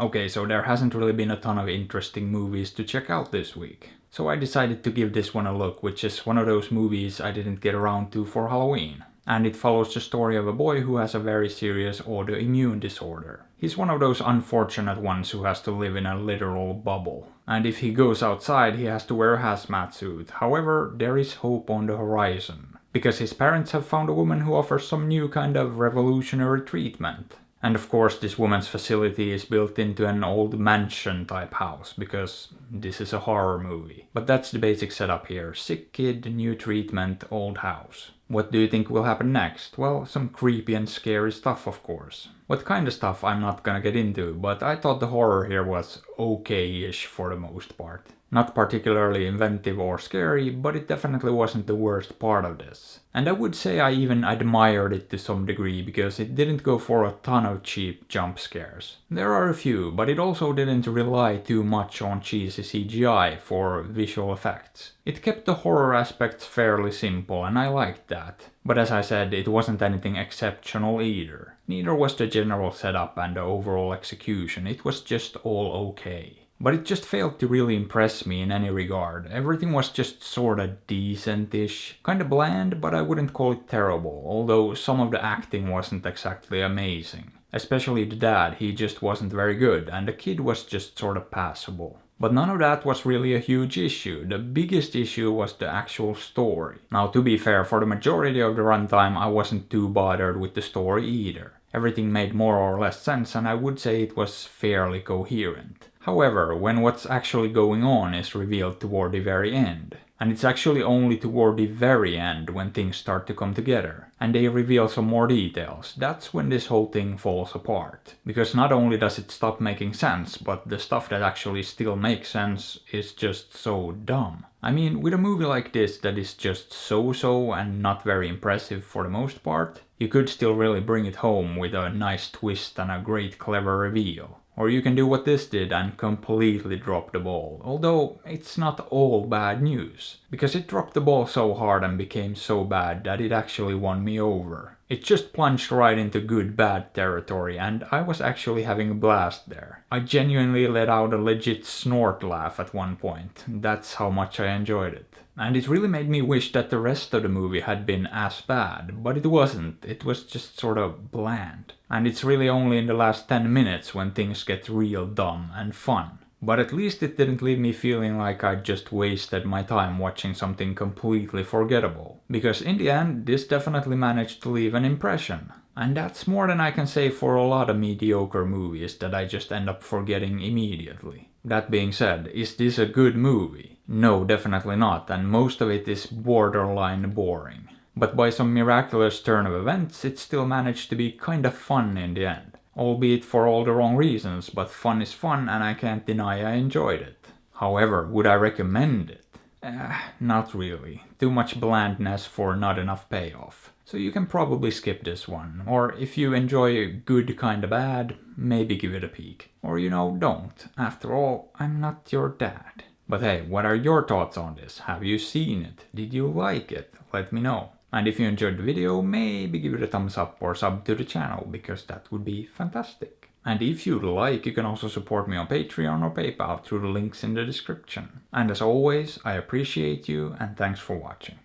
Okay, so there hasn't really been a ton of interesting movies to check out this week. So I decided to give this one a look, which is one of those movies I didn't get around to for Halloween. And it follows the story of a boy who has a very serious autoimmune disorder. He's one of those unfortunate ones who has to live in a literal bubble. And if he goes outside, he has to wear a hazmat suit. However, there is hope on the horizon. Because his parents have found a woman who offers some new kind of revolutionary treatment. And of course this woman's facility is built into an old mansion type house, because this is a horror movie. But that's the basic setup here. Sick kid, new treatment, old house. What do you think will happen next? Well, some creepy and scary stuff, of course. What kind of stuff I'm not gonna get into, but I thought the horror here was okay-ish for the most part. Not particularly inventive or scary, but it definitely wasn't the worst part of this. And I would say I even admired it to some degree, because it didn't go for a ton of cheap jump scares. There are a few, but it also didn't rely too much on cheesy CGI for visual effects. It kept the horror aspects fairly simple, and I liked that. But as I said, it wasn't anything exceptional either. Neither was the general setup and the overall execution, it was just all okay. But it just failed to really impress me in any regard. Everything was just sorta decent-ish. Kinda bland, but I wouldn't call it terrible, although some of the acting wasn't exactly amazing. Especially the dad, he just wasn't very good, and the kid was just sorta passable. But none of that was really a huge issue. The biggest issue was the actual story. Now, to be fair, for the majority of the runtime I wasn't too bothered with the story either. Everything made more or less sense, and I would say it was fairly coherent. However, when what's actually going on is revealed toward the very end, and it's actually only toward the very end when things start to come together, and they reveal some more details, that's when this whole thing falls apart. Because not only does it stop making sense, but the stuff that actually still makes sense is just so dumb. I mean, with a movie like this that is just so-so and not very impressive for the most part, you could still really bring it home with a nice twist and a great clever reveal. Or you can do what this did and completely drop the ball, although it's not all bad news, because it dropped the ball so hard and became so bad that it actually won me over. It just plunged right into good-bad territory, and I was actually having a blast there. I genuinely let out a legit snort laugh at one point, that's how much I enjoyed it. And it really made me wish that the rest of the movie had been as bad, but it wasn't, it was just sort of bland. And it's really only in the last 10 minutes when things get real dumb and fun. But at least it didn't leave me feeling like I'd just wasted my time watching something completely forgettable. Because in the end, this definitely managed to leave an impression. And that's more than I can say for a lot of mediocre movies that I just end up forgetting immediately. That being said, is this a good movie? No, definitely not, and most of it is borderline boring. But by some miraculous turn of events, it still managed to be kinda fun in the end. Albeit for all the wrong reasons, but fun is fun and I can't deny I enjoyed it. However, would I recommend it? Not really. Too much blandness for not enough payoff. So you can probably skip this one, or if you enjoy good kinda bad, maybe give it a peek. Or don't. After all, I'm not your dad. But hey, what are your thoughts on this? Have you seen it? Did you like it? Let me know. And if you enjoyed the video, maybe give it a thumbs up or sub to the channel, because that would be fantastic. And if you'd like, you can also support me on Patreon or PayPal through the links in the description. And as always, I appreciate you and thanks for watching.